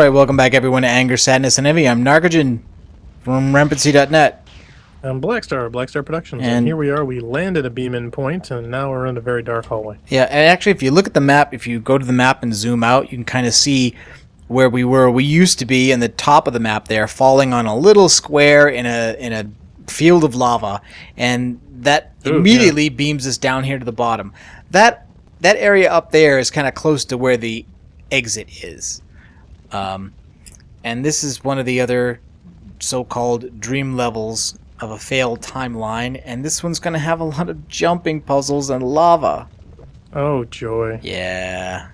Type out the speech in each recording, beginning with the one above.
Alright, welcome back everyone to Anger, Sadness, and Envy. I'm Narcogen from rampancy.net. I'm Blackstar Productions, and here we are. We landed a beam-in point, and now we're in a very dark hallway. Yeah, and actually if you look at the map, if you go to the map and zoom out, you can kind of see where we were. We used to be in the top of the map there, falling on a little square in a field of lava, and that immediately beams us down here to the bottom. That area up there is kind of close to where the exit is. And this is one of the other so-called dream levels of a failed timeline, and this one's going to have a lot of jumping puzzles and lava. Oh, joy. Yeah.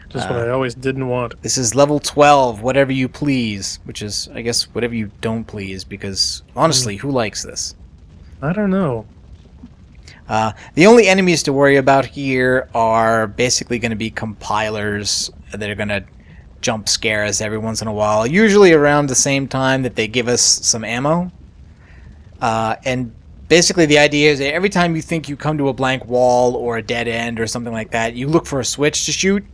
Just what I always didn't want. This is level 12, whatever you please, which is, I guess, whatever you don't please, because, honestly, who likes this? I don't know. The only enemies to worry about here are basically going to be compilers that are going to jump scare us every once in a while, usually around the same time that they give us some ammo. And basically the idea is that every time you think you come to a blank wall or a dead end or something like that, you look for a switch to shoot,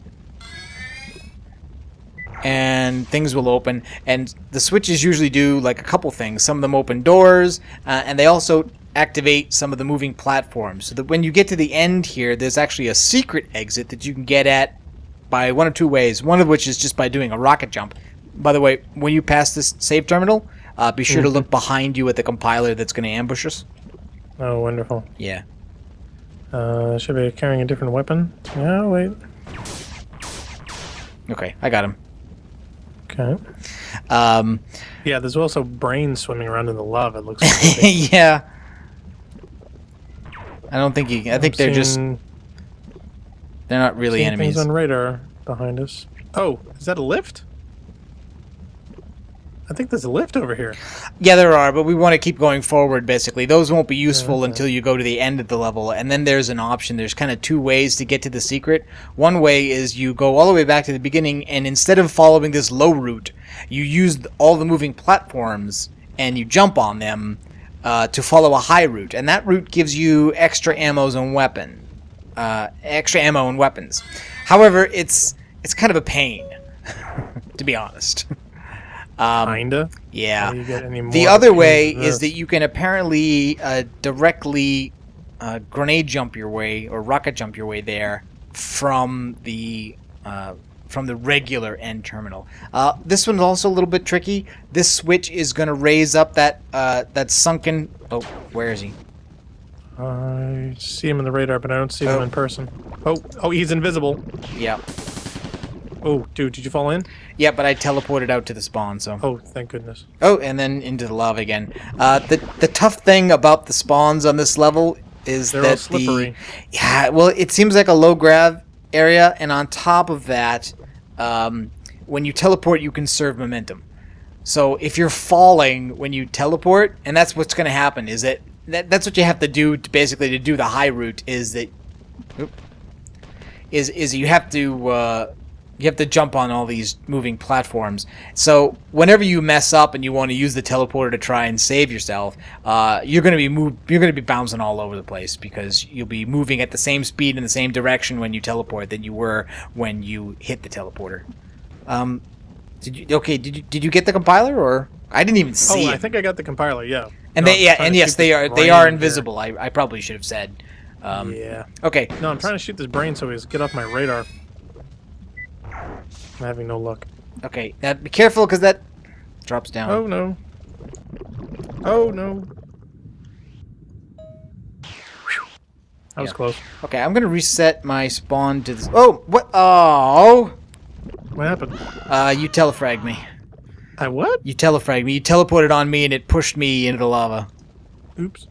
and things will open. And the switches usually do like a couple things. Some of them open doors, and they also activate some of the moving platforms, so that when you get to the end here, there's actually a secret exit that you can get at by one of two ways, one of which is just by doing a rocket jump. By the way, when you pass this save terminal, be sure to look behind you at the compiler that's going to ambush us. Oh, wonderful. Yeah. Should be carrying a different weapon. Yeah, wait. Okay, I got him. Okay. Yeah, there's also brains swimming around in the lava, it looks like. Yeah. I don't think you... I think they're just... They're not really enemies. Things on radar behind us. Oh, is that a lift? I think there's a lift over here. Yeah, there are, but we want to keep going forward, basically. Those won't be useful until you go to the end of the level, and then there's an option. There's kind of two ways to get to the secret. One way is you go all the way back to the beginning, and instead of following this low route, you use all the moving platforms, and you jump on them to follow a high route. And that route gives you extra ammo and weapons. However, it's kind of a pain, to be honest. Kinda? Yeah. You get any more the other way is that you can apparently directly grenade jump your way or rocket jump your way there from the regular end terminal. This one's also a little bit tricky. This switch is going to raise up that sunken... Oh, where is he? I see him in the radar, but I don't see him in person. Oh, he's invisible. Yeah. Oh, dude, did you fall in? Yeah, but I teleported out to the spawn, so... Oh, thank goodness. Oh, and then into the lava again. The tough thing about the spawns on this level is they're all slippery. Yeah, well, it seems like a low-grav area, and on top of that, when you teleport, you conserve momentum. So if you're falling when you teleport, and that's what's going to happen, is that's what you have to do to do the high route, is that... Is you have to jump on all these moving platforms. So whenever you mess up and you want to use the teleporter to try and save yourself, you're going to be bouncing all over the place, because you'll be moving at the same speed in the same direction when you teleport than you were when you hit the teleporter. Did you get the compiler, or I didn't even see? I think I got the compiler. Yeah. And yes, they are invisible. I probably should have said. Yeah. Okay. No, I'm trying to shoot this brain so he's get off my radar. I'm having no luck. Okay, now be careful, because that drops down. Oh no. Oh no. That was close. Okay, I'm gonna reset my spawn to this. Oh, what? Oh! What happened? You telefragged me. I what? You telefragged me. You teleported on me, and it pushed me into the lava. Oops.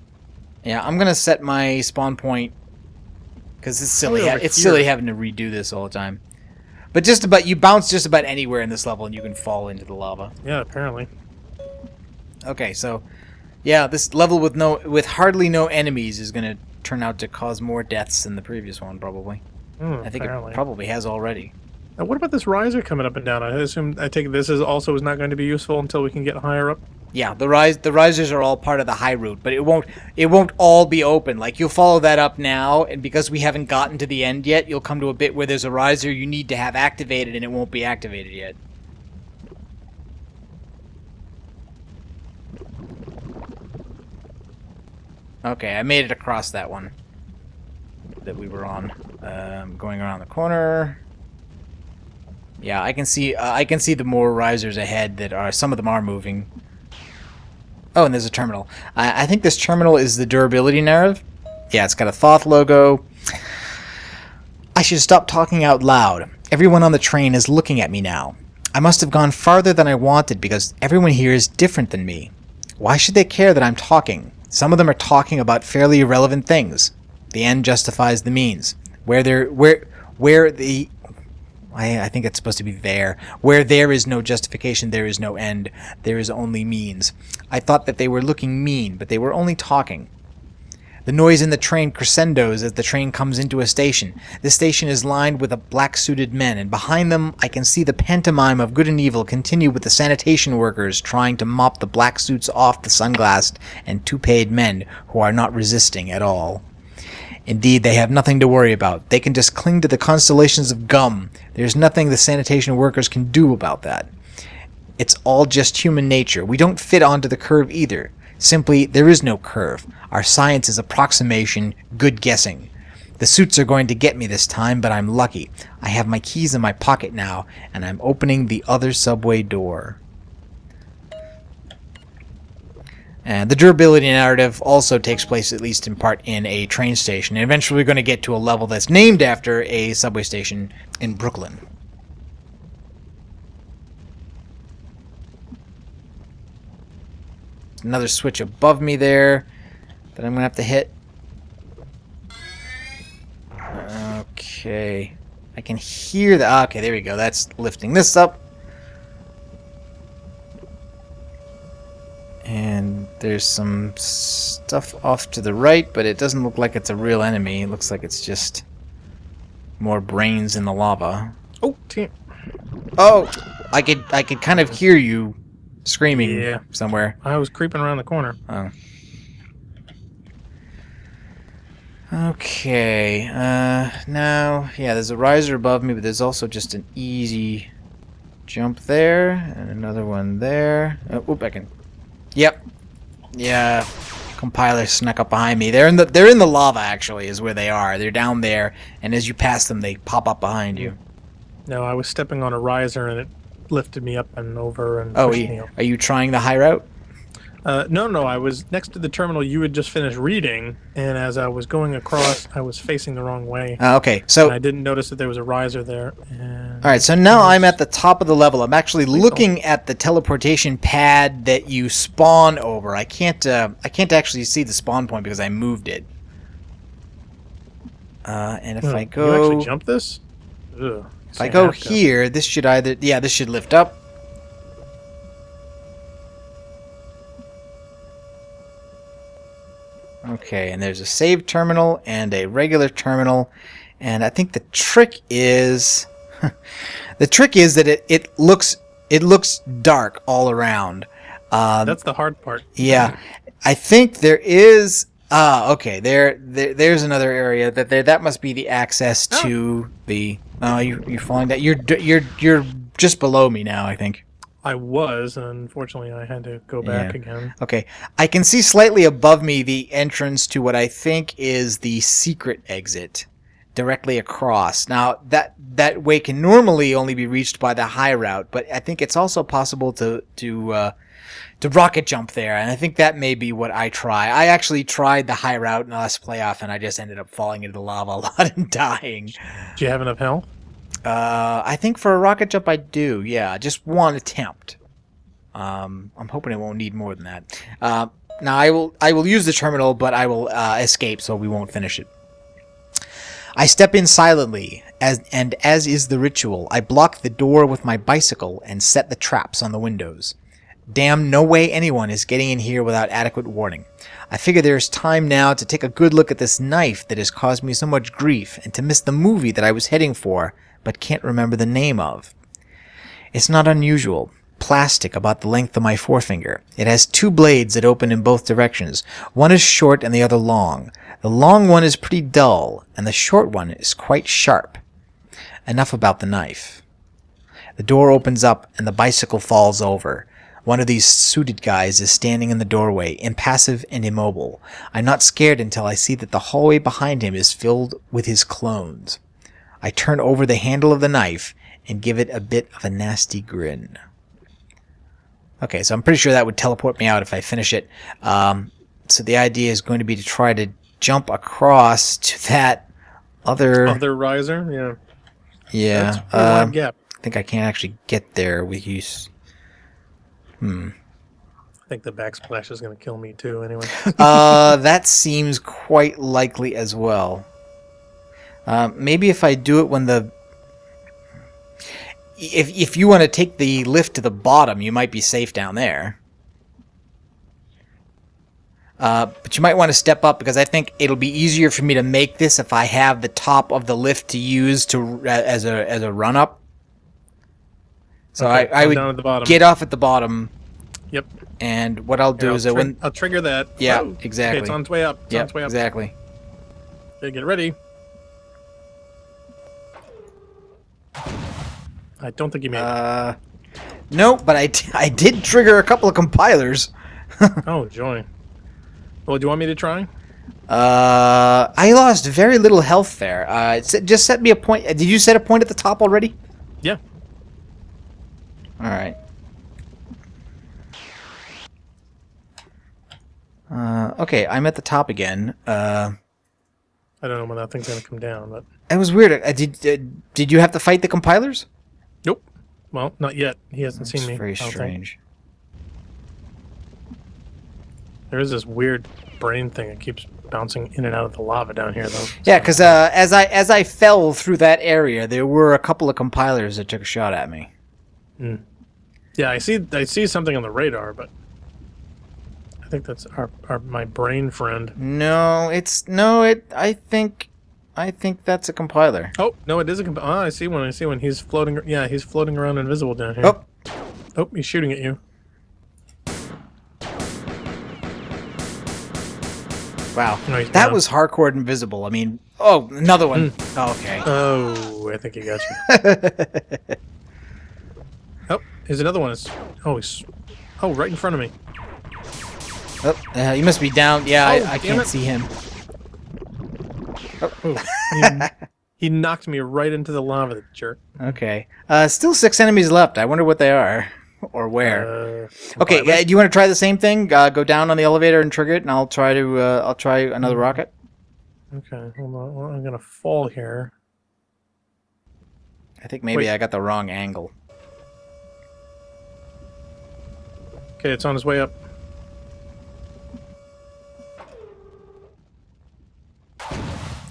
Yeah, I'm gonna set my spawn point, because it's silly. It's silly having to redo this all the time. But you bounce just about anywhere in this level, and you can fall into the lava. Yeah, apparently. Okay, so yeah, this level with hardly no enemies is gonna turn out to cause more deaths than the previous one, probably. I think it probably has already. Now, what about this riser coming up and down? I take this is not going to be useful until we can get higher up. Yeah, the risers are all part of the high route, but it won't all be open. Like, you'll follow that up now, and because we haven't gotten to the end yet, you'll come to a bit where there's a riser you need to have activated, and it won't be activated yet. Okay, I made it across that one that we were on. Going around the corner. Yeah, I can see the more risers ahead that are, some of them are moving. Oh, and there's a terminal. I think this terminal is the durability narrative. Yeah, it's got a Thoth logo. I should stop talking out loud. Everyone on the train is looking at me now. I must have gone farther than I wanted because everyone here is different than me. Why should they care that I'm talking? Some of them are talking about fairly irrelevant things. The end justifies the means. I think it's supposed to be there. Where there is no justification, there is no end. There is only means. I thought that they were looking mean, but they were only talking. The noise in the train crescendos as the train comes into a station. This station is lined with black-suited men, and behind them I can see the pantomime of good and evil continue with the sanitation workers trying to mop the black suits off the sunglassed and toupeed men who are not resisting at all. Indeed, they have nothing to worry about. They can just cling to the constellations of gum. There's nothing the sanitation workers can do about that. It's all just human nature. We don't fit onto the curve either. Simply, there is no curve. Our science is approximation, good guessing. The suits are going to get me this time, but I'm lucky. I have my keys in my pocket now, and I'm opening the other subway door. And the durability narrative also takes place, at least in part, in a train station. And eventually we're going to get to a level that's named after a subway station in Brooklyn. Another switch above me there that I'm going to have to hit. Okay. I can hear the... Okay, there we go. That's lifting this up. And there's some stuff off to the right, but it doesn't look like it's a real enemy. It looks like it's just more brains in the lava. Oh, damn. Oh! I could kind of hear you screaming somewhere. I was creeping around the corner. Oh. Okay. Now, yeah, there's a riser above me, but there's also just an easy jump there, and another one there. Oh, oop, I can... Yep. Yeah. Compiler snuck up behind me. They're in the lava, actually, is where they are. They're down there, and as you pass them, they pop up behind you. No, I was stepping on a riser, and it lifted me up and over and pushed me up. Are you trying the high route? No, I was next to the terminal you had just finished reading, and as I was going across, I was facing the wrong way. Okay, so... And I didn't notice that there was a riser there. Alright, so now I'm at the top of the level. I'm actually looking at the teleportation pad that you spawn over. I can't actually see the spawn point because I moved it. And if I go... You actually jump this? Ugh, if I go here, this should either... Yeah, this should lift up. Okay, and there's a save terminal and a regular terminal, and I think the trick is that it looks dark all around. That's the hard part. Yeah, I think there is. Okay, there's another area that must be the access to the. You're falling down. You're just below me now, I think. I was, and unfortunately I had to go back again. Okay. I can see slightly above me the entrance to what I think is the secret exit directly across. Now, that way can normally only be reached by the high route, but I think it's also possible to rocket jump there, and I think that may be what I try. I actually tried the high route in the last playoff, and I just ended up falling into the lava a lot and dying. Do you have enough health? I think for a rocket jump I do, yeah. Just one attempt. I'm hoping it won't need more than that. Now I will use the terminal, but I will escape so we won't finish it. I step in silently, as is the ritual. I block the door with my bicycle and set the traps on the windows. Damn, no way anyone is getting in here without adequate warning. I figure there's time now to take a good look at this knife that has caused me so much grief and to miss the movie that I was heading for, but can't remember the name of. It's not unusual. Plastic about the length of my forefinger. It has two blades that open in both directions. One is short and the other long. The long one is pretty dull, and the short one is quite sharp. Enough about the knife. The door opens up, and the bicycle falls over. One of these suited guys is standing in the doorway, impassive and immobile. I'm not scared until I see that the hallway behind him is filled with his clones. I turn over the handle of the knife and give it a bit of a nasty grin. Okay, so I'm pretty sure that would teleport me out if I finish it. So the idea is going to be to try to jump across to that other riser. Yeah. Yeah. That's a pretty wide gap. I think I can't actually get there with use. I think the backsplash is going to kill me too. Anyway. That seems quite likely as well. Maybe if I do it when the... If you want to take the lift to the bottom, you might be safe down there. But you might want to step up because I think it'll be easier for me to make this if I have the top of the lift to use to as a run up. So okay, I would down at the bottom. Get off at the bottom. Yep. And what I'll do is I'll trigger that. Yeah, oh, exactly. Okay, it's on its way up. It's on its way up. Exactly. Okay, get ready. I don't think you made it. No, but I did trigger a couple of compilers. Oh, joy. Well, do you want me to try? I lost very little health there. Just set me a point. Did you set a point at the top already? Yeah. All right. Okay, I'm at the top again. I don't know when that thing's gonna come down, but it was weird. Did you have to fight the compilers? Nope. Well, not yet. He hasn't seen me. Very strange. There is this weird brain thing that keeps bouncing in and out of the lava down here, though. Yeah, because as I fell through that area, there were a couple of compilers that took a shot at me. Mm. Yeah, I see something on the radar, but I think that's my brain friend. I think that's a compiler. Oh no, it is a compiler. Oh, I see one. He's floating. Yeah, he's floating around invisible down here. Oh, he's shooting at you. Wow, no, that was hardcore invisible. I mean, oh, another one. Oh, okay. Oh, I think he got you. Oh, here's another one. He's right in front of me. Oh, he must be down. Yeah, I can't see him. He knocked me right into the lava, the jerk. Okay. Still 6 enemies left. I wonder what they are. Or where. Okay, do you want to try the same thing? Go down on the elevator and trigger it, and I'll try another rocket. Okay, hold on. Well, I'm going to fall here. I think maybe I got the wrong angle. Okay, it's on its way up.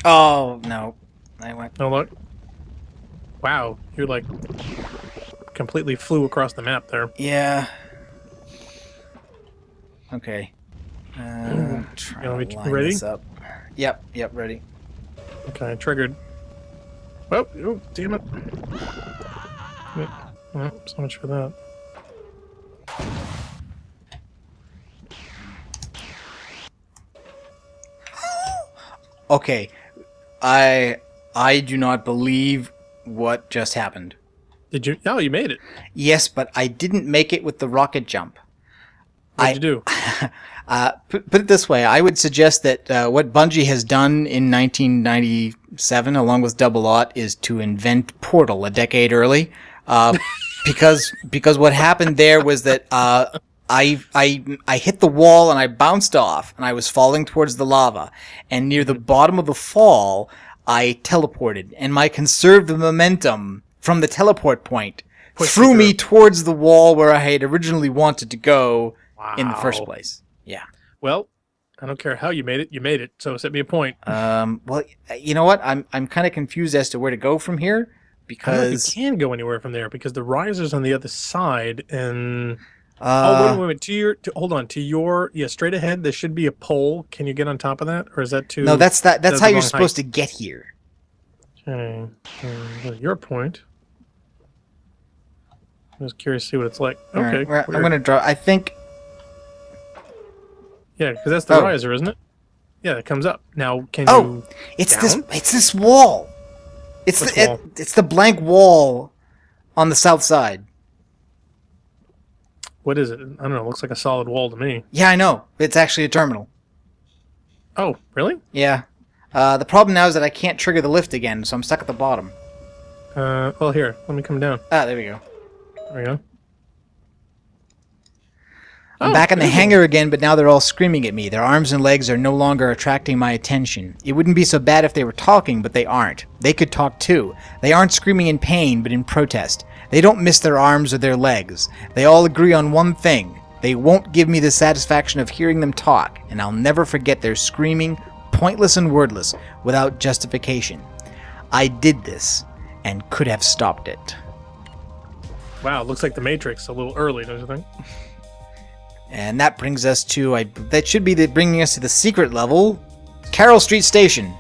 Oh, no. I went... Oh, look. Wow, you're like... completely flew across the map there. Yeah. Okay. Try to line ready? This up. Yep, ready. Okay, triggered. Oh, damn it. Well, so much for that. Okay. I do not believe what just happened. Did you? Oh, you made it. Yes, but I didn't make it with the rocket jump. What did you do? Put it this way. I would suggest that what Bungie has done in 1997, along with Double Aught, is to invent Portal a decade early. Because what happened there was that I hit the wall and I bounced off, and I was falling towards the lava. And near the bottom of the fall, I teleported, and my conserved momentum from the teleport point threw me towards the wall where I had originally wanted to go in the first place. Yeah. Well, I don't care how you made it. You made it, so set me a point. Well, you know what? I'm kind of confused as to where to go from here because you can't go anywhere from there because the riser's on the other side and. Wait. Hold on. To your straight ahead. There should be a pole. Can you get on top of that, or is that too? No, that's how you're supposed to get here. Okay. Your point. I'm just curious to see what it's like. Okay. Right, I'm gonna draw. I think. Yeah, because that's the riser, isn't it? Yeah, it comes up. Now, can you? It's this wall. It's the blank wall on the south side. What is it? I don't know. It looks like a solid wall to me. Yeah, I know. It's actually a terminal. Oh, really? Yeah. The problem now is that I can't trigger the lift again, so I'm stuck at the bottom. Well, here. Let me come down. Ah, there we go. There we go. I'm back in the hangar again, but now they're all screaming at me. Their arms and legs are no longer attracting my attention. It wouldn't be so bad if they were talking, but they aren't. They could talk too. They aren't screaming in pain, but in protest. They don't miss their arms or their legs. They all agree on one thing. They won't give me the satisfaction of hearing them talk, and I'll never forget their screaming, pointless and wordless, without justification. I did this, and could have stopped it. Wow, looks like the Matrix a little early, don't you think? And that brings us to, that should be bringing us to the secret level, Carroll Street Station.